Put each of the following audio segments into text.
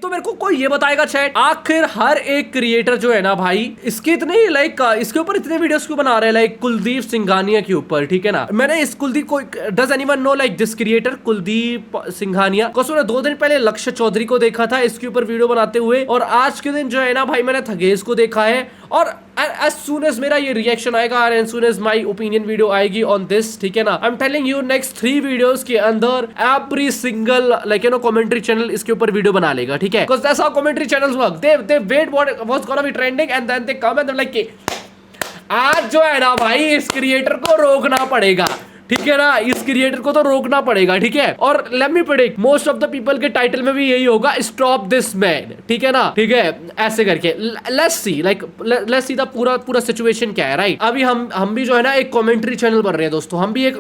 एक तो मेरे को कोई ये बताएगा चैट, आखिर हर एक क्रिएटर जो है ना भाई, इसके इतने लाइक इसके ऊपर इतने वीडियोस क्यों बना रहे हैं, लाइक कुलदीप सिंघानिया के ऊपर, ठीक है ना। मैंने इस कुलदीप को, does anyone know like this creator Kuldeep Singhania को? मैंने 2 दिन पहले लक्ष्य चौधरी को देखा था इसके ऊपर वीडियो बनाते हुए, और आज के दिन जो है ना भाई मैंने थगेश को देखा है। और as soon as मेरा ये रिएक्शन आएगा, as soon as my opinion video आएगी on this, ठीक है ना, I'm telling you next 3 videos के अंदर every single like you know commentary channel इसके ऊपर वीडियो बना लेगा, ठीक है। Because that's how commentary channels work. They wait what's gonna be trending and then they come and they're like, आज जो है ना भाई इस क्रिएटर को रोकना पड़ेगा, ठीक है ना, इस क्रिएटर को तो रोकना पड़ेगा, ठीक है। और let me predict most of the people के टाइटल में भी यही होगा, स्टॉप दिस मैन, ठीक है ना, ठीक है, ऐसे करके। लेट्स सी द पूरा सिचुएशन क्या है, राइट। अभी हम भी जो है ना एक कमेंट्री चैनल बन रहे हैं दोस्तों, हम भी एक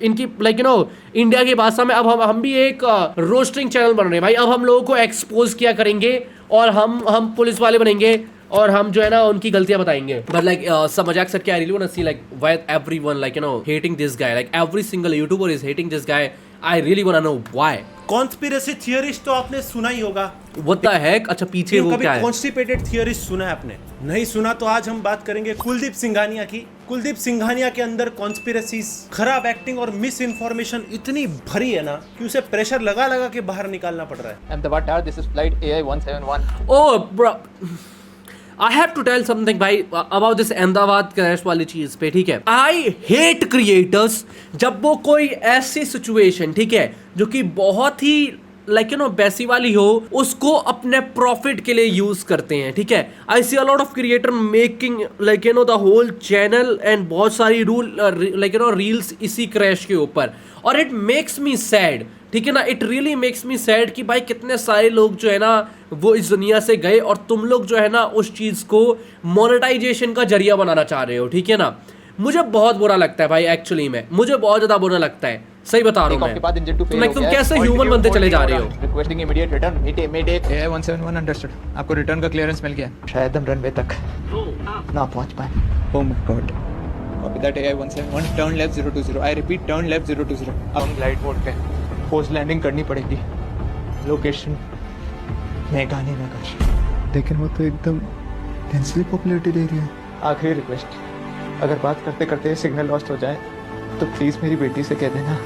इनकी लाइक यू नो इंडिया की भाषा में अब हम भी एक रोस्टिंग चैनल बन रहे हैं भाई। अब हम लोगों को एक्सपोज किया करेंगे और हम पुलिस वाले बनेंगे और हम जो है ना उनकी गलतियां बताएंगे। बट लाइक सब मजाक से क्या, I really want to see like why everyone like you know hating this guy, like every single YouTuber is hating this guy. I really want to know why. Conspiracy theorist तो आपने सुना ही होगा। What the heck? अच्छा पीछे वो क्या है? कॉन्स्टिपेटेड थियरिस्ट सुना है आपने? नहीं सुना तो आज हम बात करेंगे कुलदीप सिंघानिया की। कुलदीप सिंघानिया के अंदर कॉन्स्पिरेसीज, खराब एक्टिंग और मिस इन्फॉर्मेशन इतनी भरी है ना कि उसे प्रेशर लगा के बाहर निकालना पड़ रहा है। Ahmedabad, this is flight AI171. Oh bro, I have to tell something भाई about this अहमदाबाद क्रैश वाली चीज पे, ठीक है। I hate creators जब वो कोई ऐसी सिचुएशन, ठीक है, जो कि बहुत ही लाइक यू नो बैसी वाली हो, उसको अपने प्रॉफिट के लिए यूज करते हैं, ठीक है। I see a lot of creator making like you know the whole channel and बहुत सारी लाइक यू नो रील्स इसी क्रैश के ऊपर, और इट मेक्स मी सैड, ठीक है ना। It really makes me sad कि भाई कितने सारे लोग जो है ना वो इस दुनिया से गए और तुम लोग जो है ना उस चीज को मोनेटाइजेशन का जरिया बनाना चाह रहे हो, ठीक है ना। मुझे बहुत बुरा लगता है भाई, एक्चुअली में मुझे बहुत ज्यादा बुरा लगता है, सही बता रहा हूँ मैं। तुम कैसे ह्यूमन बनते चले जा रहे हो? Requesting immediate return. Mayday. AI171 understood. आपको रिटर्न का क्लियरेंस मिल गया? शायद हम रनवे तक ना पहुंच पाए। Oh my God. Copy that AI171. Turn left 020. I repeat, turn left 020. अब हम ग्लाइड मोड पे फोर्स लैंडिंग करनी पड़ेगी। लोकेशन मेघानी नगर। लेकिन वो तो एकदम डेंसली पॉपुलेटेड एरिया है। आखिरी रिक्वेस्ट, अगर बात करते करते सिग्नल लॉस्ट हो जाए तो प्लीज मेरी बेटी से कह देना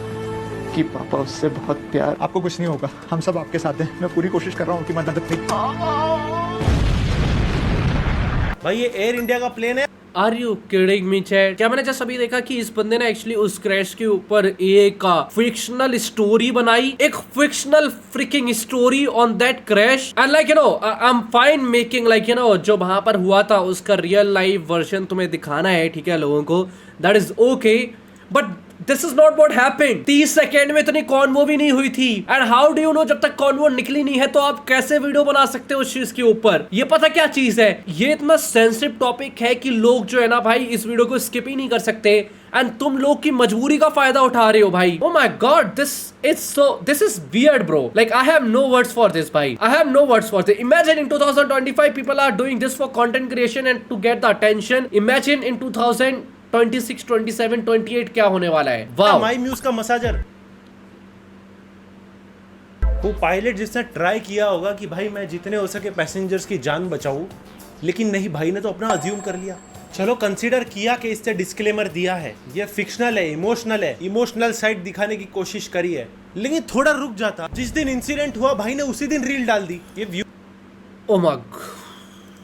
कि पापा उससे बहुत प्यार। आपको कुछ नहीं होगा, हम सब आपके साथ हैं। मैं पूरी कोशिश कर रहा हूँ कि मदद भाई ये एयर इंडिया का प्लेन है। Are you kidding me chat? क्या मैंने जस्ट अभी देखा कि इस बंदे ने एक्चुअली उस क्रैश के ऊपर एक फिक्शनल स्टोरी बनाई, एक fictional fricking story on that crash. And like you know I am fine making like you know जो वहां पर हुआ था उसका रियल लाइफ वर्जन तुम्हें दिखाना है, ठीक है, लोगों को, that is okay, but this is not what happened. 30 second में इतनी कॉन्वो भी नहीं हुई थी। And how do you know, जब तक कॉन्वो निकली नहीं है तो आप कैसे वीडियो बना सकते हो उस चीज के ऊपर? ये पता क्या चीज है, ये इतना सेंसिटिव टॉपिक है कि लोग जो है ना भाई इस वीडियो को स्किप ही नहीं कर सकते, एंड तुम लोग की मजबूरी का फायदा उठा रहे हो भाई। Oh my God, this is weird bro. Like I have no words for this भाई, I have no words for this. Imagine in 2025 people are doing this for content creation and to get the attention. Imagine in 2026, 27, 28 क्या होने वाला है। वाह, माई muse का massager, वो pilot जिसने try किया होगा कि भाई मैं जितने हो सके पैसेंजर्स की जान बचाऊं, लेकिन नहीं, भाई ने तो अपना अज्यूम कर लिया। चलो कंसीडर किया कि इससे डिस्क्लेमर दिया है, ये फिक्शनल है, इमोशनल साइड दिखाने की कोशिश करी है, लेकिन थोड़ा रुक जाता। जिस दिन इंसिडेंट हुआ भाई ने उसी दिन रील डाल दी। ये व्यू ओ माय गॉड,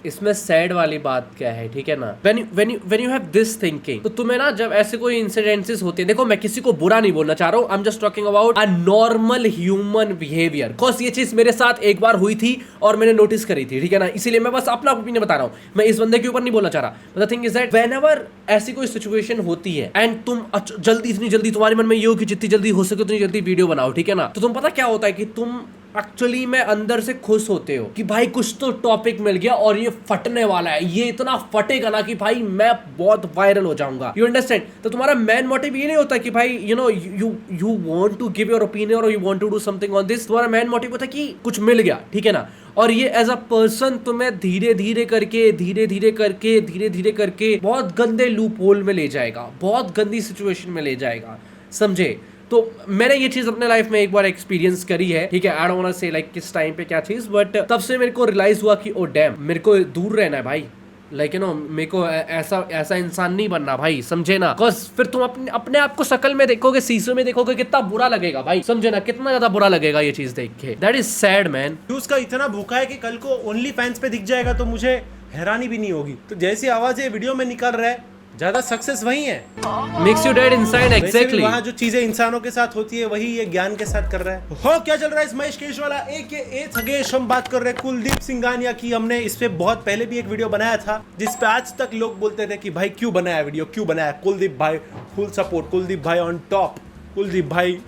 इसमें सैड वाली बात क्या है, ठीक है ना। when you have this thinking, तो तुम्हें ना जब ऐसे कोई इंसिडेंसेस होते हैं, देखो मैं किसी को बुरा नहीं बोलना चाह रहा हूँ, I am just talking about a normal human behaviour. Because ये चीज मेरे साथ एक बार हुई थी और मैंने नोटिस करी थी, ठीक है ना, इसीलिए मैं बस अपना ओपिनियन बता रहा हूँ, मैं इस बंदे के ऊपर नहीं बोलना चाह रहा। The thing is that whenever ऐसी कोई सिचुएशन होती है एंड तुम इतनी जल्दी तुम्हारे मन में ये हो कि जितनी जल्दी हो सके उतनी जल्दी वीडियो बनाओ, ठीक है ना, तो तुम पता क्या होता है कि तुम एक्चुअली में अंदर से खुश होते हो कि भाई कुछ तो टॉपिक मिल गया और ये फटने वाला है, ये इतना फटेगा ना कि भाई मैं बहुत वायरल हो जाऊंगा। You understand? तो तुम्हारा मेन मोटिव ये नहीं होता कि भाई you know you want to give your opinion और you want to do something on this. तुम्हारा मेन मोटिव होता है कि कुछ मिल गया, ठीक है ना, और ये एज अ पर्सन तुम्हें धीरे धीरे करके बहुत गंदे लूप होल में ले जाएगा, बहुत गंदी सिचुएशन में ले जाएगा, समझे। तो मैंने ये चीज अपने लाइफ में एक बार एक्सपीरियंस करी है, ठीक है। आई डोंट वांट टू से लाइक किस टाइम पे क्या चीज, बट तब से मेरे को रियलाइज हुआ कि ओ डैम, मेरे को दूर रहना है भाई, लाइक यू नो, मेरे को ऐसा इंसान नहीं बनना भाई, समझे ना। बिकॉज फिर तुम अपने आप को शक्ल में देखोगे, शीशे में देखोगे, कितना बुरा लगेगा भाई, समझे ना, कितना ज्यादा बुरा लगेगा ये चीज देख के। That is sad man. Views का इतना भूखा है कि कल को ओनली फैंस पे दिख जाएगा तो मुझे हैरानी भी नहीं होगी। तो जैसी आवाज ये वीडियो में निकल रहा है, ज्यादा सक्सेस वही है, makes you dead inside. Exactly वहाँ जो चीजें इंसानों के साथ होती है वही ये ज्ञान के साथ कर रहा है। हो क्या चल रहा है इस महेश केशवाला ए थगेश। हम बात कर रहे हैं कुलदीप सिंघानिया की। हमने इस पे बहुत पहले भी एक वीडियो बनाया था जिसपे आज तक लोग बोलते थे कि भाई क्यों बनाया वीडियो, क्यों बनाया। कुलदीप भाई फुल सपोर्ट, कुलदीप भाई ऑन टॉप, कुलदीप भाई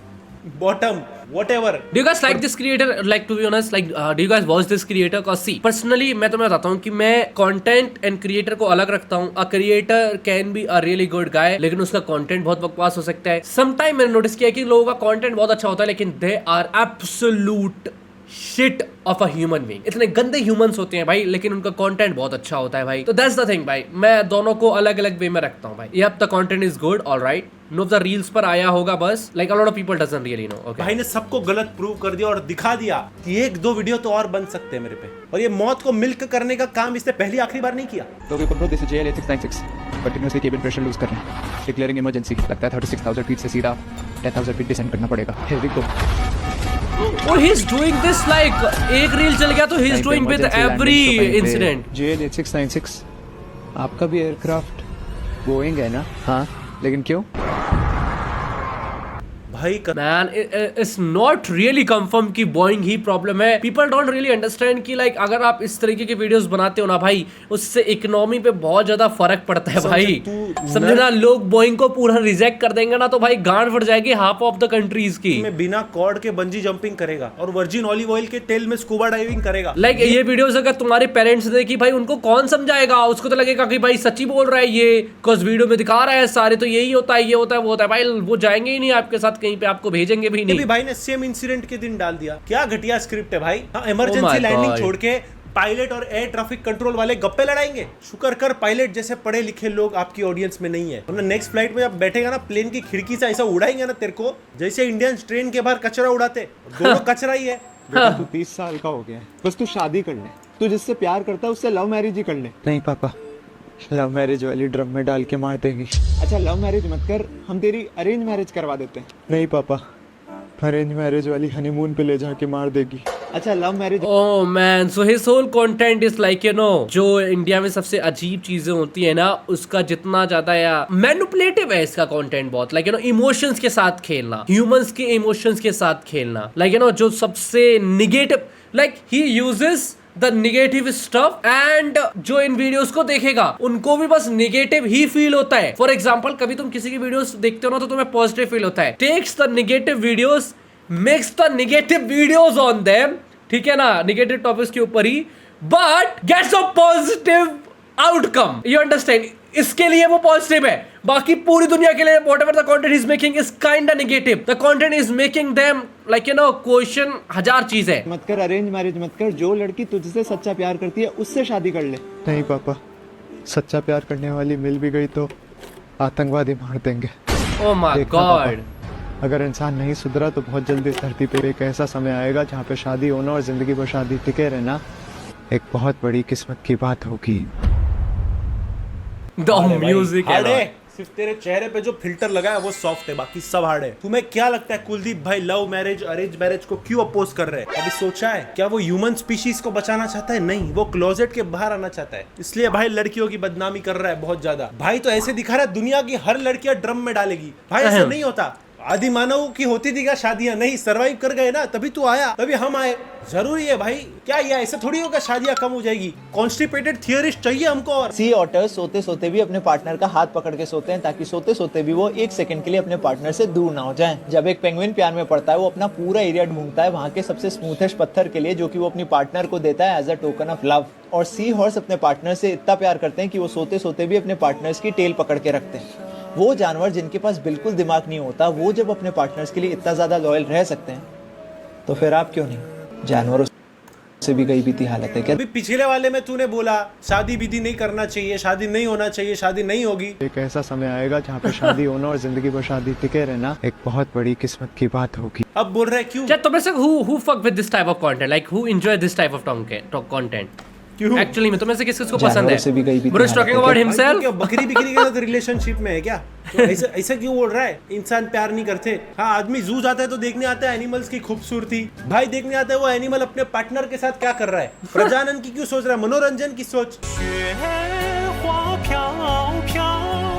bottom, whatever. Do you guys like this creator? Like to be honest, like do you guys watch this creator? Cause see, personally मैं तुम्हें बताता हूँ कि मैं content and creator को अलग रखता हूँ। A creator can be a really good guy, लेकिन उसका content बहुत बकवास हो सकता है। Sometime मैंने नोटिस किया कि लोगों का content बहुत अच्छा होता है, लेकिन they are absolute shit of a human being। इतने गंदे humans होते हैं भाई, लेकिन उनका content बहुत अच्छा होता है भाई। तो that's the thing भाई, मैं दोनों को अलग अलग वे में रखता हूँ भाई। Yep, the content is good, all right। Know the reels पर आया होगा बस, like a lot of people doesn't really know. Okay, भाई ने सबको गलत प्रूव कर दिया और दिखा दिया कि एक दो वीडियो तो और बन सकते हैं मेरे पे। और ये मौत को मिल्क करने का काम इसने पहली आखिरी बार नहीं किया। तो वी प्रो this is JL 8696 continuously cabin pressure lose कर रहे हैं, डिक्लेयरिंग इमरजेंसी। लगता है 36,000 फीट से सीधा 10,000 फीट डिसेंड करना पड़ेगा। Here we go. और he is doing this like एक रील चल गया तो he is doing with every incident. JL 8696 आपका भी एयरक्राफ्ट बोइंग है ना? हाँ, लेकिन क्यों? भाई man it's not really confirm कि बोइंग ही प्रॉब्लम है। पीपल डोंट रियली अंडरस्टैंड कि लाइक अगर आप इस तरीके के वीडियोस बनाते हो ना भाई, उससे इकोनॉमी पे बहुत ज्यादा फर्क पड़ता है भाई, समझे ना। लोग बोइंग को पूरा रिजेक्ट कर देंगे ना तो भाई गांड फट जाएगी हाफ ऑफ द कंट्रीज की। में बिना कॉर्ड के बंजी जंपिंग करेगा और वर्जिन ऑलिव ऑयल के तेल में स्कूबा डाइविंग करेगा। लाइक ये वीडियोस अगर तुम्हारे पेरेंट्स देखी भाई, उनको कौन समझाएगा? उसको तो लगेगा कि भाई सच्ची बोल रहा है ये, बिकॉज़ वीडियो में दिखा रहा है सारे, तो यही होता है, ये होता है, वो होता है। भाई वो जाएंगे ही नहीं आपके साथ कहीं पे, आपको भेजेंगे भी नहीं। भाई ने सेम इंसिडेंट के दिन डाल दिया। क्या घटिया स्क्रिप्ट है भाई। इमरजेंसी लैंडिंग छोड़ के पायलट और एयर ट्रैफिक कंट्रोल वाले गप्पे लड़ाएंगे। शुक्र कर पायलट जैसे पढ़े लिखे लोग आपकी ऑडियंस में नहीं है, वरना नेक्स्ट फ्लाइट में जब बैठेगा ना प्लेन की खिड़की से ऐसा उड़ाएंगे ना तेरे को जैसे इंडियन ट्रेन के बाहर कचरा उड़ाते। दोनों कचरा ही है। बेटा तू 30 साल का हो गया है, बस तू शादी कर ले। तू जिससे प्यार करता है उससे लव मैरिज ही कर ले। नहीं पापा, लव मैरिज वाली ड्रम में डाल के मार देगी। अच्छा लव मैरिज मत कर, हम तेरी अरेंज मैरिज करवा देते हैं। नहीं पापा, अरेंज मैरिज वाली हनीमून पे ले जाके मार देगी। अच्छा love marriage. Oh man, so his whole content is like you know, जो इंडिया में सबसे अजीब चीजें होती है ना, उसका जितना ज्यादा या मैनिपुलेटिव है इसका कंटेंट बहुत, लाइक यू नो इमोशंस के साथ खेलना, ह्यूमंस के इमोशंस के साथ खेलना, लाइक यू नो जो सबसे negative, like he uses the negative stuff and जो इन वीडियोस को देखेगा उनको भी बस निगेटिव ही फील होता है। फॉर एग्जाम्पल कभी तुम किसी की वीडियोस देखते हो ना तो तुम्हें पॉजिटिव फील होता है। Takes the negative videos, makes the negative videos on them, ठीक है ना, निगेटिव टॉपिक्स के ऊपर ही, but gets a positive outcome. You understand? इसके लिए वो पॉजिटिव है, बाकी पूरी दुनिया के लिए whatever the content is making is kind of negative. The content is making them like you no question हजार चीज है। मत कर अरेंज मैरिज मत कर, जो लड़की तुझसे सच्चा प्यार करती है उससे शादी कर ले। नहीं पापा, सच्चा प्यार करने वाली मिल भी गई तो आतंकवादी मार देंगे। ओह माय गॉड, अगर इंसान नहीं सुधरा तो बहुत जल्दी धरती पे एक ऐसा समय आएगा जहाँ पे शादी होना और जिंदगी भर शादी टिके रहना एक बहुत बड़ी किस्मत की बात होगी। द म्यूजिक है, सिर्फ तेरे चेहरे पे जो फिल्टर लगा है वो सॉफ्ट है, बाकी सब हार्ड है। तुम्हें क्या लगता है कुलदीप भाई लव मैरिज अरेंज मैरिज को क्यों अपोज कर रहे हैं? अभी सोचा है क्या वो ह्यूमन स्पीशीज को बचाना चाहता है? नहीं, वो क्लोजेट के बाहर आना चाहता है, इसलिए भाई लड़कियों की बदनामी कर रहा है बहुत ज्यादा। भाई तो ऐसे दिखा रहा है दुनिया की हर लड़कियां ड्रम में डालेगी। भाई ऐसा नहीं होता। आदि मानव की होती थी क्या शादियां? नहीं, सरवाइव कर गए ना, तभी तू आया, तभी हम आए। जरूरी है भाई, क्या ये ऐसा थोड़ी होगा शादियां कम हो जाएगी? कॉन्स्टिपेटेड थियरिस्ट चाहिए हमको। और सी ऑटर्स सोते सोते भी अपने पार्टनर का हाथ पकड़ के सोते हैं ताकि सोते सोते भी वो एक सेकंड के लिए अपने पार्टनर से दूर ना हो जाएं। जब एक पेंगुइन प्यार में पड़ता है वो अपना पूरा एरिया ढूंढता है वहाँ के सबसे स्मूथेस्ट पत्थर के लिए, जो कि वो अपनी पार्टनर को देता है as a token of love. और सी हॉर्स अपने पार्टनर से इतना प्यार करते हैं कि वो सोते सोते भी अपने पार्टनर्स की टेल पकड़ के रखते हैं। वो जानवर जिनके पास बिल्कुल दिमाग नहीं होता, वो जब अपने पार्टनर्स के लिए इतना ज़्यादा लॉयल रह सकते हैं, तो फिर आप क्यों नहीं? जानवरों से भी गई बीती हालत है क्या? अभी पिछले वाले में तूने बोला शादी विधि नहीं करना चाहिए, शादी नहीं होना चाहिए, शादी नहीं होगी। एक ऐसा समय आएगा जहाँ पे शादी होना और जिंदगी भर शादी टिके रहना एक बहुत बड़ी किस्मत की बात होगी। अब बोल रहा है क्यों? क्या तुम्हें से who fuck with this type of content, like who enjoy this type of content? क्यों? Actually में तुम्हें से किस को पसंद जानवरों से भी गई है? बीती Bro is talking about भाई, himself. तू क्या बकरी बिकरी के साथ रिलेशनशिप में है क्या? तो ऐसा ऐसा क्यों बोल रहा है? इंसान प्यार नहीं करते? हाँ, आदमी जू जाता है तो देखने आता है एनिमल्स की खूबसूरती। भाई देखने आता है वो एनिमल अपने पार्टनर के साथ क्या कर रहा है। प्रजनन की क्यों सोच रहा है? मनोरंजन की सोच।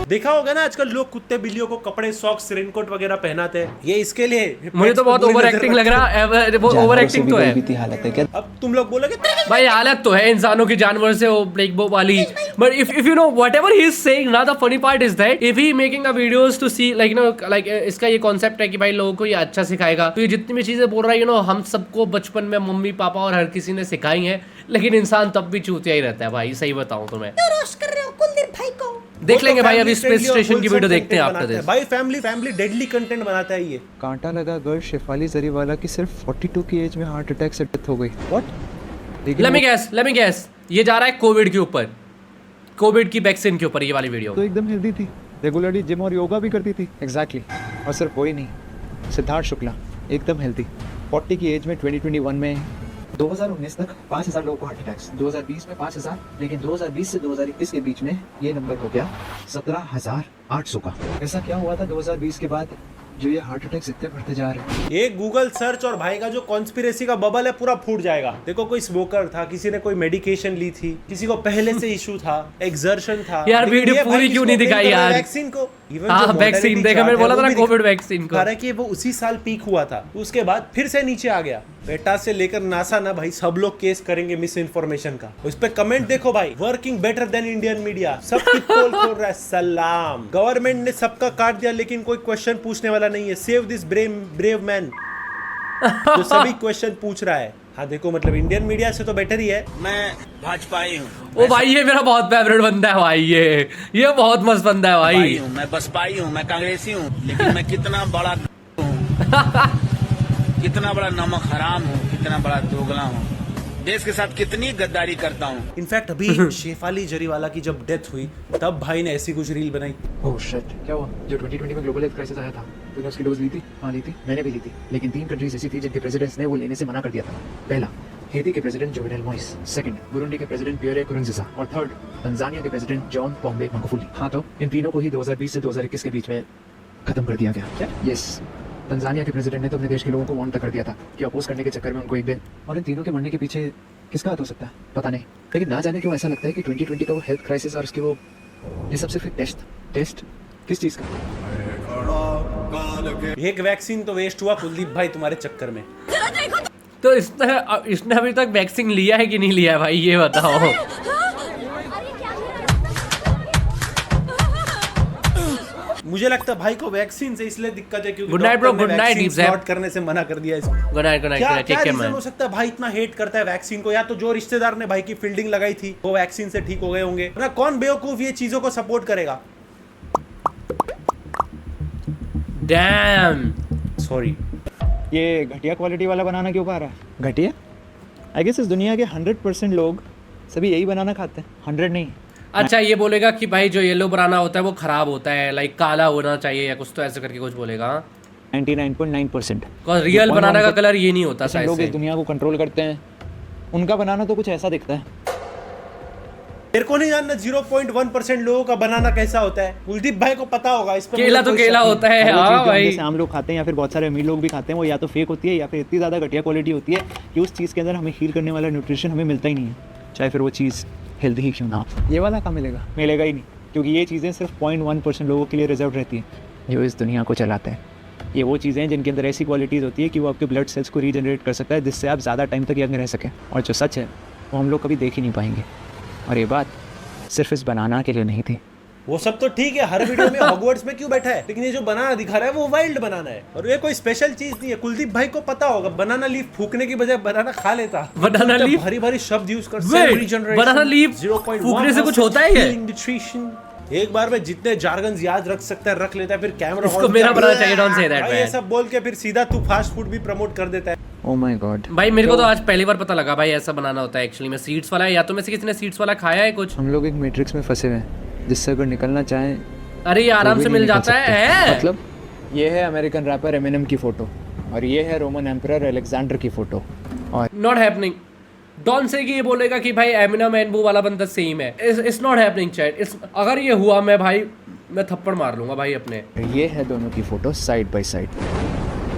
देखा होगा ना आजकल लोग कुत्ते बिल्लियों को कपड़े, सॉक्स, रेनकोट वगैरह पहनाते हैं। ये इसके लिए मुझे तो बहुत ओवर एक्टिंग लग रहा है। वो ओवर जानवरों से एक्टिंग भी तो गई है बीती हालत है क्या? अब तुम लोग बोलोगे भाई, हालत तो है इंसानों की जानवर से वो वाली। But if you know whatever he is saying ना, the funny part is that if he making a videos to see like इसका ये कॉन्सेप्ट है कि भाई लोगों को ये अच्छा सिखाएगा। तो ये जितनी भी चीजें बोल रहा है हम सबको बचपन में मम्मी पापा और हर किसी ने सिखाई हैं, लेकिन इंसान तब भी चूतिया ही रहता है भाई। सही बताऊं तुम्हें, देख लेंगे भाई। अभी स्पेस स्टेशन की वीडियो देखते हैं आफ्टर दिस। भाई फैमिली डेडली कंटेंट बनाता है ये। कांटा लगा गर्ल शेफाली जरीवाला की सिर्फ 42 की एज में हार्ट अटैक से डेथ हो गई। व्हाट? लेट मी गेस ये जा रहा है कोविड के ऊपर, कोविड की वैक्सीन के ऊपर ये वाली वीडियो। तो एकदम हेल्दी थी, रेगुलरली जिम और योगा भी करती थी। एग्जैक्टली। और सिर्फ वही नहीं, सिद्धार्थ शुक्ला एकदम हेल्दी, 40 की एज में 2021 में 2019 तक 5000 लोगों को हार्ट अटैक्स, 2020 में 5000, लेकिन 2020 से 2021 के बीच में ये नंबर हो गया 17,800 का। ऐसा क्या हुआ था 2020 के बाद जो ये हार्ट अटैक्स इतने बढ़ते जा रहे हैं? एक गूगल सर्च और भाई का जो कॉन्स्पिरेसी का बबल है पूरा फूट जाएगा। देखो कोई स्मोकर था, किसी ने कोई मेडिकेशन ली थी, किसी को पहले से इशू था, एक्सर्शन था। यार लेकिन वीडियो ये पूरी भाई क्यों इसको नहीं blame दिखाई कर रहा है यार? वैक्सीन को। Even हाँ, जो वैक्सीन mortality देखा, chart मैंने बोला है, था वो ना भी कोविड वैक्सीन को। हालांकि वो उसी साल पीक हुआ था, उसके बाद फिर से नीचे आ गया। बेटा से लेकर नासा ना भाई सब लोग केस करेंगे मिस इन्फॉर्मेशन का। उस पे कमेंट देखो भाई, working better than Indian media, सब पोल खोल रहा है। सलाम, गवर्नमेंट ने सबका काट दिया लेकिन कोई क्वेश्चन पूछने वाला नहीं है। सेव दिस ब्रेव मैन जो सभी क्वेश्चन पूछ रहा है। हाँ देखो, मतलब इंडियन मीडिया से तो बेटर ही है। मैं भाजपाई हूँ। ओ भाई ये मेरा बहुत फेवरेट बंदा है भाई, ये बहुत मस्त बंदा है भाई। मैं बसपाई हूँ, मैं कांग्रेसी हूँ, लेकिन मैं कितना बड़ा कितना बड़ा नमक हराम हूँ, कितना बड़ा दोगला हूँ, देश के साथ कितनी गद्दारी करता हूँ। इनफैक्ट अभी शेफाली जरीवाला की जब डेथ हुई तब भाई ने ऐसी कुछ रील बनाई। ओह शिट, क्या हुआ? जो 2020 में ग्लोबल हेल्थ क्राइसिस आया था, तूने उसकी डोज ली थी? हाँ ली थी, मैंने भी ली थी। लेकिन 3 कंट्रीज ऐसी थी जिनके प्रेसिडेंट्स ने वो लेने से मना कर दिया था। पहला, हेती के president Jovenel Moise, second Burundi के प्रेसिडेंट पियरे नकुरुंजिज़ा, और थर्ड, तंजानिया के प्रेसिडेंट जॉन पोम्बे magufuli। हाँ तो इन तीनों को ही 2020 से 2021 के बीच में खत्म कर दिया गया। क्या? यस, तंजानिया के प्रेसिडेंट ने तो अपने देश के लोगों को वार्न तक कर दिया था कि अपोज करने के चक्कर में उनको एक दिन। और इन तीनों के मरने के पीछे किसका हाथ हो सकता है पता नहीं, लेकिन ना जाने क्यों ऐसा लगता है कि 2020 का वो हेल्थ क्राइसिस और उसकी वो ये सब सिर्फ एक टेस्ट किस चीज़ का? एक वैक्सीन तो वेस्ट हुआ कुलदीप भाई तुम्हारे चक्कर में। तो इसने अभी तक वैक्सीन लिया है कि नहीं लिया है भाई, ये बताओ। मुझे लगता है भाई को वैक्सीन से इसलिए दिक्कत है क्योंकि Good night, bro. डॉक्टर ने Good night, vaccine Deep Zap. Slot करने से मना कर दिया इसको। गुड नाइट क्या टेक रीजन हो सकता है भाई इतना हेट करता है वैक्सीन को? या तो जो रिश्तेदार ने भाई की फील्डिंग लगाई थी वो वैक्सीन से ठीक हो गए होंगे, वरना कौन बेवकूफ ये चीजों को सपोर्ट करेगा? डैम। सॉरी, ये घटिया क्वालिटी वाला बनाना क्यों पा रहा है? घटिया? आई गेस इस दुनिया के 100% लोग सभी यही बनाना खाते हैं, 100 नहीं। अच्छा ये बोलेगा कि भाई जो येलो बनाना होता है वो खराब होता है, लाइक काला होना चाहिए या कुछ तो ऐसे करके कुछ बोलेगा। 99.9%। रियल बनाना का कलर ये नहीं होता शायद लोग से। इस दुनिया को कंट्रोल करते हैं, उनका बनाना तो कुछ ऐसा दिखता है। तेरे को नहीं जानना 0.1% लोगों का बनाना कैसा होता है? कुलदीप भाई को पता होगा इस पर। केला तो केला होता है। वो चीज़ हाँ जो भाई, जैसे आम लोग खाते हैं या फिर बहुत सारे अमीर लोग भी खाते हैं, वो या तो फेक होती है या फिर इतनी ज़्यादा घटिया क्वालिटी होती है कि उस चीज़ के अंदर हमें हील करने वाला न्यूट्रिशन हमें मिलता ही नहीं है, चाहे फिर वो चीज़ हेल्दी ही क्यों ना हो। ये वाला कहाँ मिलेगा? मिलेगा ही नहीं, क्योंकि ये चीज़ें सिर्फ 0.1% लोगों के लिए रिजर्व रहती हैं जो इस दुनिया को चलाते हैं। ये वो चीज़ें हैं जिनके अंदर ऐसी क्वालिटीज़ होती है कि वो आपके ब्लड सेल्स को रीजनरेट कर सकता है, जिससे आप ज़्यादा टाइम तक यंग रह सकें। और जो सच है वो हम लोग कभी देख ही नहीं पाएंगे। और ये बात सिर्फ इस बनाना के लिए नहीं थी। वो सब तो ठीक है, हर वीडियो में हॉगवर्ट्स में क्यों बैठा है, लेकिन ये जो बनाना दिखा रहा है वो वाइल्ड बनाना है और ये कोई स्पेशल चीज नहीं है। कुलदीप भाई को पता होगा, बनाना लीफ फूकने की बजाय बनाना खा लेता। बनाना लीफ भारी भारी शब्द यूज कर। बनाना लीफ फूकने से कुछ होता है क्या? न्यूट्रिशन एक बार में जितने जार्गन्स याद रख सकता है रख लेता है, फिर कैमरा इसको मेरा बनाना चाहिए, डोंट से दैट भाई ये सब बोल के फिर सीधा तू फास्ट फूड भी प्रमोट कर देता है। Oh my God. भाई मेरे को तो आज पहली बार पता लगा भाई ऐसा बनाना होता है एक्चुअली में। सीड्स वाला है, या तो में से किसी ने सीड्स वाला खाया है कुछ? हम लोग एक मैट्रिक्स में फंसे हुए हैं जिससे अगर निकलना चाहें अरे ये आराम से मिल जाता है। मतलब ये है अमेरिकन रैपर एमिनेम की फोटो और ये है रोमन एम्परर अलेक्जेंडर की फोटो। और नॉट हैपनिंग। डॉन से कि ये बोलेगा कि भाई एमिनेम एंड वो वाला बंदा सेम है। It's not happening chat. अगर ये हुआ मैं थप्पड़ मार लूंगा भाई अपने। ये है दोनों की फोटो साइड बाय साइड।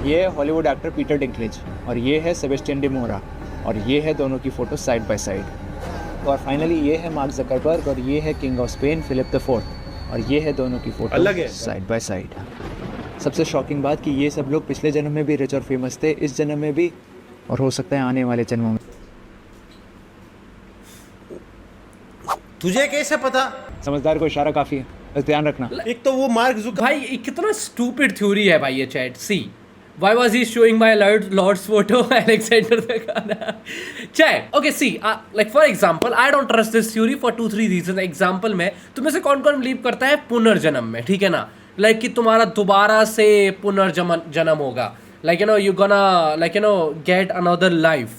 ये है हॉलीवुड एक्टर पीटर डिंकलेज और ये है सेबेस्टियन डिमोरा और ये है दोनों की फोटो साइड बाय साइड। और फाइनली ये है मार्क जकरबर्ग और ये है king of Spain Philip the fourth और ये है दोनों की फोटो अलग है साइड बाय साइड। सबसे शॉकिंग बात कि ये सब लोग पिछले जन्म में भी रिच और फेमस थे, इस जन्म में भी, और हो सकता है आने वाले जन्मों में। तुझे कैसे पता? समझदार को इशारा काफ़ी है, बस ध्यान रखना। एक तो वो मार्क जुकर भाई ये कितना स्टूपिड थ्योरी है भाई ये chat. See Why was he showing my Lord's photo? Alexander the Ghana. Chat. Okay, see, like for example, I don't trust this theory for 2-3 reasons. Example में तुम्हें से कौन बिलीव करता है पुनर्जन्म में, ठीक है ना? Like कि तुम्हारा दोबारा से पुनर्जन्म होगा। Like you know you gonna like you know get another life.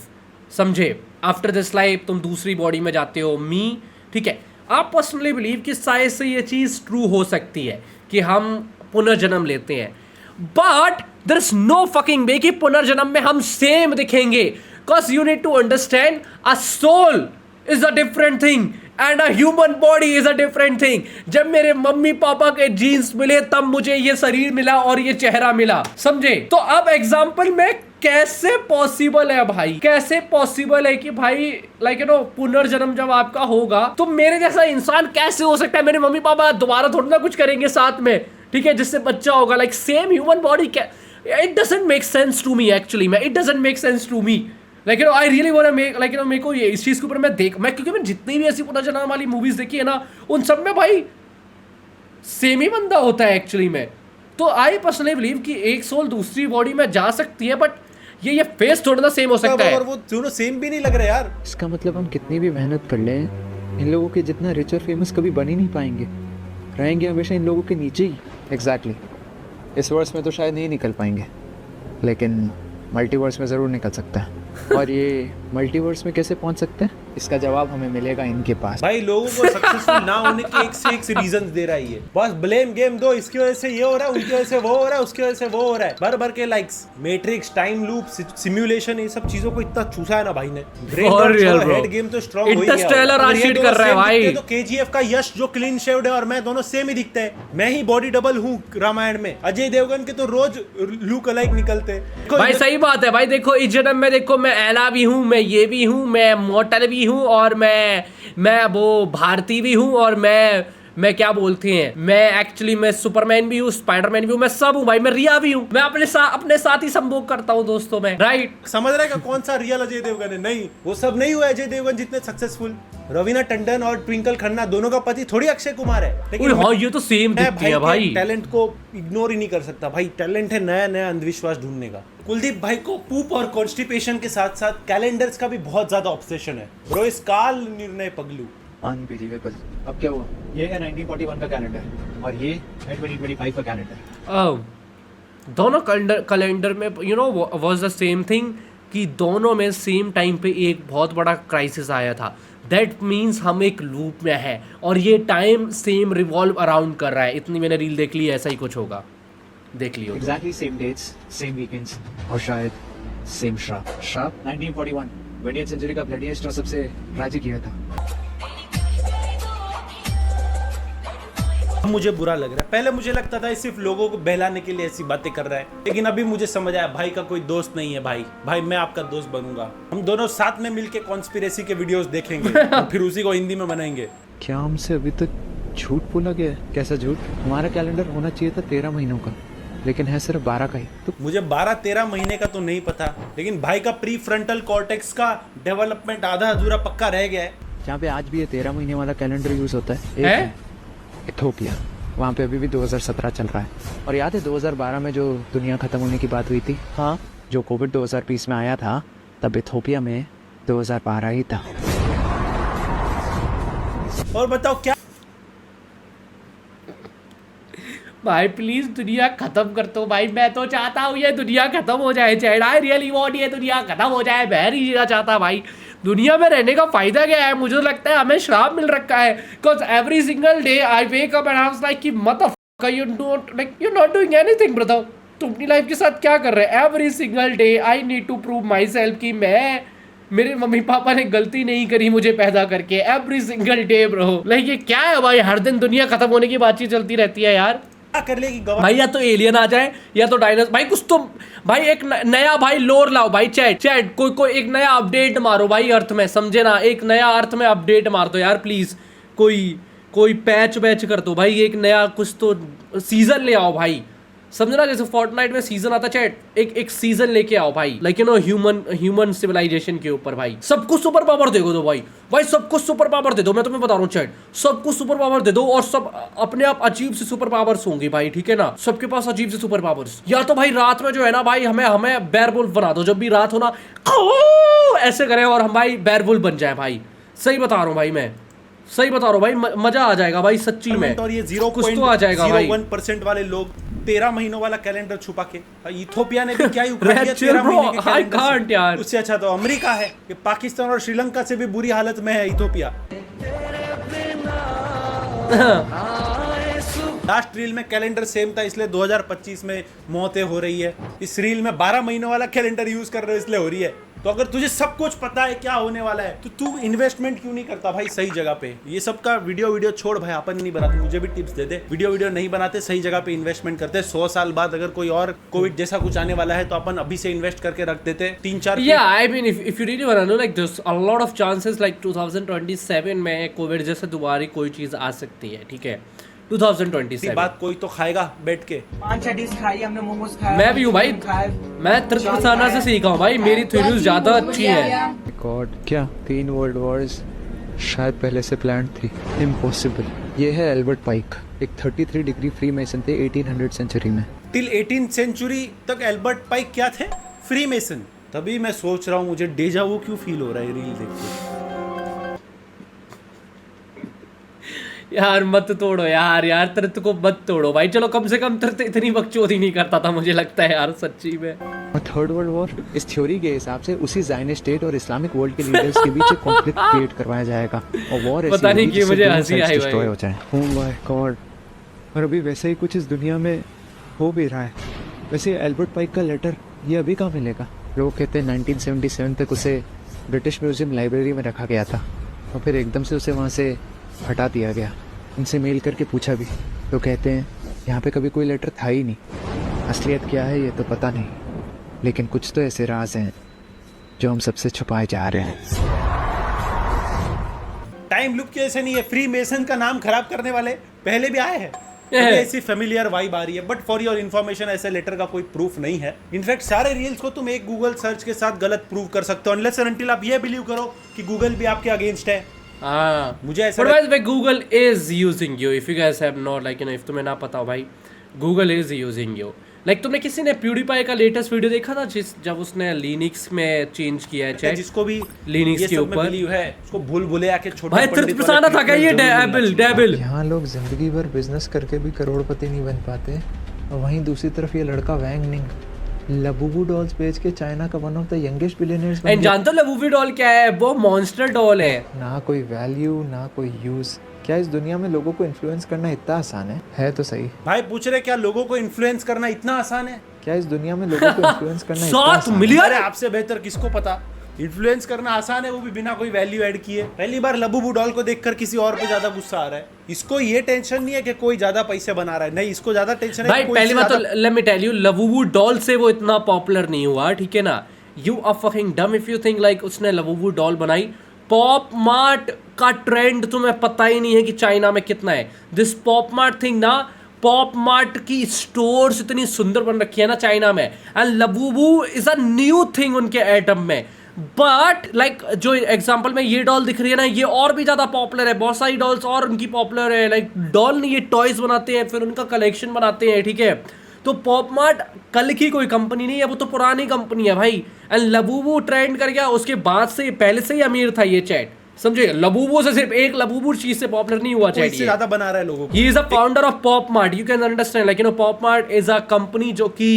समझे? After this life तुम दूसरी बॉडी में जाते हो। मी, ठीक है? आप पर्सनली बिलीव कि शायद से ये चीज़ ट्रू हो सकती है कि हम पुनर्जन्म लेते हैं। But there is no fucking way कि पुनर्जन्म में हम सेम दिखेंगे। Cause you need to understand a soul is a different thing and a human body is a different thing. जब मेरे मम्मी पापा के जीन्स मिले तब मुझे ये शरीर मिला और ये चेहरा मिला, समझे? तो अब एग्जाम्पल में कैसे पॉसिबल है भाई, कैसे पॉसिबल है कि भाई लाइक यू नो पुनर्जन्म जब आपका होगा तो मेरे जैसा इंसान कैसे हो सकता है? मेरे मम्मी पापा दोबारा थोड़ा ना कुछ करेंगे साथ में, ठीक है, जिससे बच्चा होगा। Like same human body, it doesn't make sense to me actually. It doesn't make sense to me. Like you know I really want to make like you know मेरे को ये इस चीज़ के ऊपर मैं क्योंकि मैं जितनी भी ऐसी पुनर्जन्म वाली मूवीज देखी है ना उन सब में भाई सेम ही बंदा होता है एक्चुअली में। तो आई पर्सनली बिलीव कि एक सोल दूसरी बॉडी में जा सकती है, बट ये फेस थोड़ा ना सेम हो सकता है। और वो दोनों सेम भी नहीं लग रहे यार। इसका मतलब हम कितनी भी मेहनत कर लें, इन लोगों के जितना रिच और फेमस कभी बन ही नहीं पाएंगे, रहेंगे हमेशा इन लोगों के नीचे ही। एग्जैक्टली इस वर्ष में तो शायद नहीं निकल पाएंगे, लेकिन मल्टीवर्स में ज़रूर निकल सकता है। और ये मल्टीवर्स में कैसे पहुंच सकते हैं, इसका जवाब हमें मिलेगा इनके पास। भाई लोगों को सक्सेसफुल ना होने के एक से एक रीजन दे रहा है ये। बस ब्लेम गेम दो, इसकी वजह से ये हो रहा है, उनकी वजह से वो हो रहा है, उसकी वजह से वो हो रहा है। भर भर के likes, matrix, time loop, simulation, ये सब चीजों को इतना चूसा है ना भाई ने। हेड गेम तो स्ट्रांग हो ही गया। इंटरस्टेलर आशिट कर रहा है भाई। तो केजीएफ का यश जो क्लीन शेव्ड है और मैं दोनों सेम ही दिखते हैं। मैं ही बॉडी डबल हूँ रामायण में। अजय देवगन के तो रोज लुक अलाइक निकलते हैं भाई। सही बात है भाई। देखो इस जन्म में देखो मैं एला भी हूँ, मैं ये भी हूँ, मैं मॉर्टल भी हूँ और मैं वो भारती भी हूँ और मैं क्या बोलते हैं, मैं एक्चुअली मैं सुपरमैन भी हूँ, स्पाइडरमैन भी हूँ, मैं सब हूँ भाई। मैं रिया भी हूँ, मैं अपने साथ ही संभोग करता हूँ दोस्तों में, राइट? समझ रहा है कौन सा रियल अजय देवगन है? नहीं, वो सब नहीं हुआ अजय देवगन जितने सक्सेसफुल। रवीना टंडन और ट्विंकल खन्ना दोनों का पति थोड़ी अक्षय कुमार है, लेकिन हाँ ये तो सेम दिखती है भाई। टैलेंट को इग्नोर ही नहीं कर सकता भाई। टैलेंट है नया नया अंधविश्वास ढूंढने का। कुलदीप भाई को पूप और कॉन्स्टिपेशन के साथ साथ कैलेंडर्स का भी बहुत ज्यादा ऑब्सेशन है ब्रो। इस काल निर्णय पगलू अनबिलीवेबल। अब क्या हुआ? ये है 1941 का कैलेंडर और ये है 2025 का कैलेंडर। दोनों कैलेंडर में you know was the same thing कि दोनों में सेम टाइम पे एक बहुत बड़ा क्राइसिस आया था। दैट मीन्स हम एक लूप में है और ये टाइम सेम रिवॉल्व अराउंड कर रहा है। इतनी मैंने रील देख ली है, ऐसा ही कुछ होगा, देख लियो। Exactly same dates, same weekends और शायद सेम श्राप। 1941 20th सेंचुरी का ब्लडीएस्ट और सबसे ट्रैजिक ईयर था। मुझे बुरा लग रहा है। पहले मुझे लगता था सिर्फ लोगों को बहलाने के लिए ऐसी बातें कर रहा है, लेकिन अभी मुझे समझ आया भाई का कोई दोस्त नहीं है। भाई मैं आपका दोस्त बनूंगा। हम दोनों साथ में मिलके कॉन्स्पिरेसी के वीडियोस देखेंगे और फिर उसी को हिंदी में बनाएंगे। क्या हमसे अभी तक झूठ बोला गया है? कैसा झूठ? हमारा कैलेंडर होना चाहिए था 13 महीनों का, लेकिन है सिर्फ 12 का ही। तो मुझे 12-13 महीने का तो नहीं पता, लेकिन भाई का प्री फ्रंटल कॉर्टेक्स का डेवलपमेंट आधा अधूरा पक्का रह गया है। जहाँ पे आज भी ये 13 महीने वाला कैलेंडर यूज होता है इथोपिया, वहाँ पे अभी भी 2017 चल रहा है। और याद है 2012 में जो दुनिया खत्म होने की बात हुई थी? हाँ, जो कोविड 2020 में आया था तब इथोपिया में 2012 ही था। और बताओ क्या भाई प्लीज दुनिया खत्म कर दो भाई, मैं तो चाहता हूँ ये दुनिया खत्म हो जाए चैट, आई रियली वांट ये दुनिया खत्म हो जाए, मैं नहीं जीना चाहता भाई। दुनिया में रहने का फायदा क्या है? मुझे तो लगता है हमें श्राप मिल रखा है, because every single day I wake up and I was like कि motherfucker you don't like you not doing anything brother. तुम अपनी लाइफ के साथ क्या कर रहे हैं? Every single day I need to prove myself कि मैं, मेरे मम्मी पापा ने गलती नहीं करी मुझे पैदा करके। Every single day bro, like ये क्या है भाई? हर दिन दुनिया खत्म होने की बातचीत चलती रहती है यार। क्या कर लेगी गवाह? भाई या तो एलियन आ जाए या तो डायनासोर, भाई कुछ तो भाई एक नया भाई लोर लाओ भाई। चैट कोई एक नया अपडेट मारो भाई अर्थ में, समझे ना? एक नया अर्थ में अपडेट मार दो यार प्लीज। कोई पैच वैच कर दो भाई, एक नया कुछ तो सीजन ले आओ भाई, समझे ना? जैसे फोर्टनाइट में सीजन आता चैट, एक सीजन लेके आओ भाई, like you know human civilisation के ऊपर भाई। सबको सुपर पावर दे दो भाई सबको सुपर पावर दे दो। मैं तुम्हें बता रहा हूँ चैट, सबको सुपर पावर दे दो और सब अपने आप अजीब से सुपर पावर्स होंगे भाई, ठीक है ना? सबके पास अजीब से सुपर पावर्स। या तो भाई रात में जो है ना भाई हमें बेयरवुल्फ बना दो, जब भी रात हो ना ऐसे करें और हम भाई बेयरवुल्फ बन जाए भाई। सही बता रहा हूँ भाई, मैं सही बता रहा हूँ भाई, मजा आ जाएगा भाई सच्ची में। और ये कुछ तो आ जाएगा भाई। 0.01% वाले लोग 13 महीनों वाला कैलेंडर छुपा के, इथोपिया ने भी क्या ही उखाड़ दिया 13 महीने के कैलेंडर से। यार उससे अच्छा तो अमेरिका है कि पाकिस्तान और श्रीलंका से भी बुरी हालत में है इथोपिया। लास्ट रील में कैलेंडर सेम था इसलिए 2025 में मौतें हो रही है। इस रील में 12 महीनों वाला कैलेंडर यूज कर रहे हो इसलिए हो रही है। तो अगर तुझे सब कुछ पता है क्या होने वाला है तो तू इन्वेस्टमेंट क्यों नहीं करता भाई सही जगह पे? ये सब का वीडियो छोड़ भाई, अपन नहीं बनाते, मुझे भी टिप्स दे दे। वीडियो नहीं बनाते, सही जगह पे इन्वेस्टमेंट करते। 100 साल बाद अगर कोई और कोविड जैसा कुछ आने वाला है तो अपन अभी से इन्वेस्ट करके रख देते 3-4। Yeah, I mean if you really wanna know like there's a lot of chances like 2027 में कोविड जैसे दोबारा कोई चीज आ सकती है, ठीक है? 2027 बात कोई तो खाएगा बैठ के। 5-6 डिश खाई हमने, मोमोज खाया, मैं भी हूँ भाई, मैं तृप्तसाना से सीखा हूँ भाई, मेरी थ्योरीज ज्यादा अच्छी है। गॉड, क्या 3 वर्ल्ड वॉर्स शायद पहले से प्लान थी? इम्पॉसिबल। ये है एल्बर्ट पाइक, एक 33 डिग्री फ्री मेसन थे 1800 सेंचुरी में। टिल 18th सेंचुरी तक एल्बर्ट पाइक क्या थे? Free mason. तभी मैं सोच रहा हूँ मुझे डेजा वू क्यों फील हो रहा है रील देख के। यार मत तोड़ो यार तृत को मत तोड़ो भाई। चलो कम से कम तृत इतनी बकचोदी नहीं करता था मुझे लगता है यार सच्ची में। और थर्ड वर्ल्ड वॉर इस थ्योरी के हिसाब से उसी ज़ायनिस्ट स्टेट और इस्लामिक वर्ल्ड के लीडर्स के बीच एक कॉन्फ्लिक्ट क्रिएट करवाया जाएगा और वॉर ऐसी पता नहीं होगी क्यों जिससे मुझे दोनों हंसी sides आई destroy भाई। हो जाए। ओह माय गॉड, और अभी वैसे ही कुछ इस दुनिया में हो भी रहा है। वैसे एल्बर्ट पाइक का लेटर ये अभी कहाँ मिलेगा? लोग कहते हैं 1977 तक उसे ब्रिटिश म्यूजियम लाइब्रेरी में रखा गया था और फिर एकदम से उसे वहाँ से हटा दिया गया। उनसे मेल करके पूछा भी तो कहते हैं यहाँ पे कभी कोई लेटर था ही नहीं। असलियत क्या है ये तो पता नहीं, लेकिन कुछ तो ऐसे राज हैं जो हम सबसे छुपाए जा रहे हैं। टाइम लूप के ऐसे नहीं है, फ्री मेसन का नाम खराब करने वाले पहले भी आए हैं। ऐसी फेमिलियर वाइब आ रही है, बट फॉर योर इन्फॉर्मेशन ऐसे लेटर का कोई प्रूफ नहीं है। इनफैक्ट सारे रील्स को तुम एक गूगल सर्च के साथ गलत प्रूव कर सकते हो, अनलेस एंड अनटिल आप ये बिलीव करो कि गूगल भी आपके अगेंस्ट है। मुझे ऐसा Google is using you, if you guys have not like you no, if तुम्हें ना पता हो भाई, Google is using you. Like तुमने किसी ने प्यूडीपाई का लेटेस्ट वीडियो देखा था जब उसने लिनक्स में चेंज किया है चैट, जिसको भी लिनक्स के ऊपर बिलीव है उसको भूल भुलैया के छोटे भाई तृप्तसाना था क्या ये? डेविल यहाँ लोग जिंदगी भर बिजनेस करके भी करोड़पति नहीं बन पाते और वहीं दूसरी तरफ ये लड़का वैंग निंग लबूबू डॉल्स बेच के चाइना का one of the youngest billionaires and जानते हो लबूबू डॉल क्या है? वो मॉन्स्टर डॉल है। ना कोई वैल्यू ना कोई यूज। क्या इस दुनिया में लोगों को इन्फ्लुएंस करना इतना आसान है तो सही। भाई पूछ रहे क्या लोगों को इन्फ्लुएंस करना इतना आसान है? क्या इस दुनिया में लोगों को इन्फ्लुएंस करना इतना 7 आसान है? मिलियन? अरे आपसे बेहतर किसको पता? इन्फ्लुएंस करना आसान है, वो भी बिना कोई वैल्यू ऐड किए। पहली बार लबूबू डॉल को देखकर किसी और पे ज्यादा गुस्सा आ रहा है। इसको ये टेंशन नहीं है कि कोई ज्यादा पैसे बना रहा है, नहीं, इसको ज्यादा टेंशन है भाई पहली बात तो let me tell you, Labubu doll से वो इतना पॉपुलर नहीं हुआ, ठीक है ना? You are fucking dumb if you think like उसने लबूबू डॉल बनाई। पॉप मार्ट का ट्रेंड तुम्हें पता ही नहीं है कि चाइना में कितना है। दिस पॉप मार्ट थिंग ना, पॉप मार्ट की स्टोर्स इतनी सुंदर बन रखी है ना चाइना में, and Labubu is a new thing उनके एटम में। बट लाइक जो एग्जांपल में ये डॉल दिख रही है ना, ये और भी ज्यादा पॉपुलर है। बहुत सारी डॉल्स और उनकी पॉपुलर है। लाइक डॉल नहीं, ये टॉयज बनाते हैं, फिर उनका कलेक्शन बनाते हैं, ठीक है? तो पॉप मार्ट कल की कोई कंपनी नहीं है, वो तो पुरानी कंपनी है भाई। एंड लबूबू ट्रेंड कर गया, उसके बाद से पहले से ही अमीर था ये चैट। समझे, लबूबो से सिर्फ एक लबूबू चीज से पॉपुलर नहीं हुआ वो इससे चाहिए। ज्यादा बना रहा है लोगों को। He is a founder of Pop Mart. You can understand, like, you know, Pop Mart is a company जो कि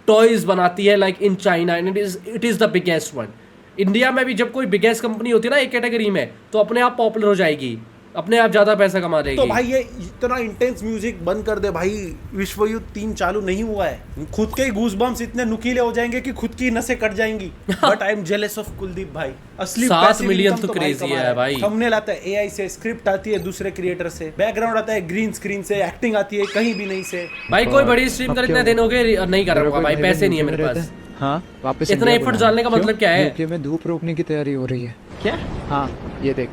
टॉयज बनाती है, like in China, and it is the biggest one. India में भी जब कोई बिगेस्ट कंपनी होती है ना एक कैटेगरी में, तो अपने आप पॉपुलर हो जाएगी, अपने आप ज्यादा पैसा कमा लेगी। तो भाई ये इतना इंटेंस म्यूजिक बंद कर दे भाई, विश्व युद्ध 3 चालू नहीं हुआ है, खुद के ही गूज़बम्प्स इतने नुकीले हो जाएंगे कि खुद की नसें कट जाएंगी। But I am jealous of Kuldeep भाई, असली 7 मिलियन तो क्रेजी है भाई। थंबनेल आता है एआई से, स्क्रिप्ट आती है दूसरे क्रिएटर से, बैकग्राउंड आता है ग्रीन स्क्रीन से, एक्टिंग आती है कहीं भी नहीं से। भाई कोई बड़ी स्ट्रीम कर इतने दिन हो गए और नहीं कर रहा भाई, पैसे नहीं है मेरे पास। हाँ वापस इतना इंडिया एफर्ट बुला। डालने का क्यों? मतलब क्या है? यूके में धूप रोकने की तैयारी हो रही है। क्या? हाँ ये देख,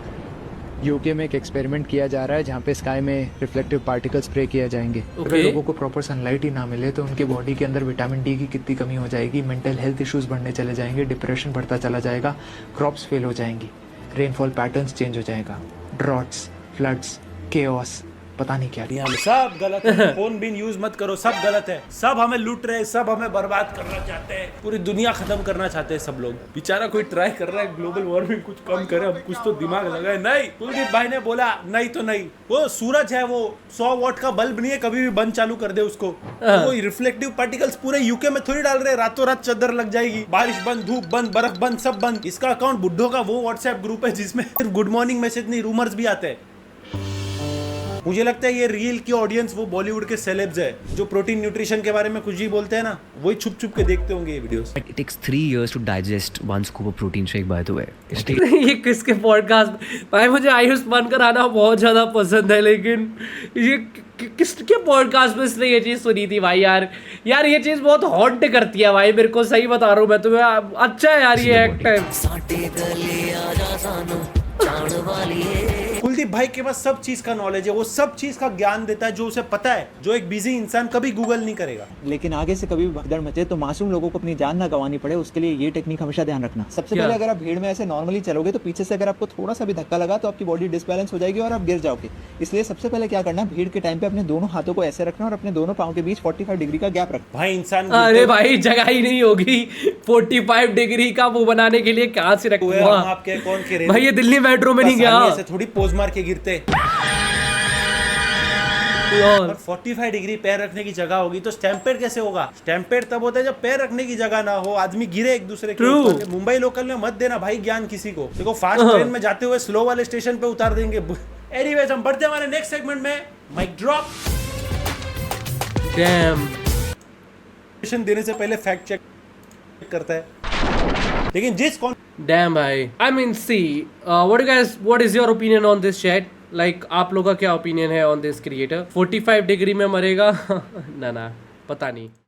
यूके में एक एक्सपेरिमेंट किया जा रहा है जहाँ पे स्काई में रिफ्लेक्टिव पार्टिकल स्प्रे किए जाएंगे। अगर Okay. लोगों को प्रॉपर सनलाइट ही ना मिले तो उनके बॉडी के अंदर विटामिन डी की कितनी कमी हो जाएगी, मेंटल हेल्थ इश्यूज बढ़ने चले जाएंगे, डिप्रेशन बढ़ता चला जाएगा, क्रॉप्स फेल हो जाएंगी, रेनफॉल पैटर्न्स चेंज हो जाएगा, ड्रॉट्स, फ्लड्स, केओस, पता नहीं क्या। दुनिया में सब गलत है, फोन बिन यूज मत करो, सब गलत है, सब हमें लूट रहे हैं, सब हमें बर्बाद करना चाहते हैं, पूरी दुनिया खत्म करना चाहते हैं सब लोग। बेचारा कोई ट्राई कर रहा है ग्लोबल वार्मिंग कुछ कम करे, अब कुछ तो दिमाग लगाए। नहीं, कुलदीप भाई ने बोला नहीं तो नहीं, वो सूरज है, वो 100 वॉट का बल्ब नहीं है, कभी भी बंद चालू कर दे उसको। वो रिफ्लेक्टिव पार्टिकल्स पूरे यूके में थोड़ी डाल रहे, रातों रात चद्दर लग जाएगी, बारिश बंद, धूप बंद, बर्फ बंद, सब बंद। इसका अकाउंट बुड्ढों का वो व्हाट्सएप ग्रुप है जिसमें सिर्फ गुड मॉर्निंग मैसेज नहीं, रूमर्स भी आते हैं। मुझे लगता है ये रील की ऑडियंस वो बॉलीवुड के सेलेब्स है जो प्रोटीन न्यूट्रिशन के बारे में कुछ ही बोलते हैं ना, वही छुप छुप के देखते होंगे ये videos. It takes 3 years to digest 1 scoop of protein shake, by the way. ये किसके पॉडकास्ट भाई, मुझे आयुष मान कर आना बहुत ज्यादा पसंद है, लेकिन ये किसके पॉडकास्ट में इसने ये चीज सुनी थी भाई? यार ये चीज बहुत हॉन्ट करती है भाई मेरे को, सही बता रहा हूँ मैं तुम्हें। अच्छा है यार ये एक्ट कुलदीप भाई के पास सब चीज का नॉलेज है, वो सब चीज का ज्ञान देता है जो उसे पता है, जो एक बिजी इंसान कभी गूगल नहीं करेगा। लेकिन आगे से कभी भी भगदड़ मचे तो मासूम लोगों को अपनी जान ना गंवानी पड़े, उसके लिए ये टेक्निक हमेशा ध्यान रखना। सबसे क्या? पहले अगर आप भीड़ में ऐसे नॉर्मली चलोगे तो पीछे से अगर आपको थोड़ा सा भी धक्का लगा तो आपकी बॉडी डिसबैलेंस हो जाएगी और आप गिर जाओगे। इसलिए सबसे पहले क्या करना, भीड़ के टाइम पे अपने दोनों हाथों को ऐसे रखना और अपने दोनों पाँव के बीच 45 डिग्री का गैप रखना। भाई इंसान अरे भाई जगह ही नहीं होगी 45 डिग्री का वो बनाने के लिए, कहाँ से हम रखूंगा आपके कौन के भाई? ये दिल्ली मेट्रो में नहीं गया ऐसे थोड़ी पोज मार के गिरते। यार। और 45 डिग्री पैर रखने की जगह होगी तो स्टैम्पेड कैसे होगा? स्टैम्पेड तब होता है जब पैर रखने की जगह ना हो, आदमी गिरे एक दूसरे के True. ऊपर। मुंबई लोकल में मत देना भाई ज्ञान किसी को। देखो फास्ट ट्रेन में जाते हुए स्लो वाले स्टेशन पे उतार देंगे। एनीवेज हम बढ़ते हैं हमारे नेक्स्ट सेगमेंट में, माइक ड्रॉप। डैम, देने से पहले फैक्ट चेक करता है, लेकिन जिस डैम भाई। I mean see what is your opinion on this chat? Like आप लोगों का क्या ओपिनियन है ऑन दिस क्रिएटर? 45 डिग्री में मरेगा? ना पता नहीं।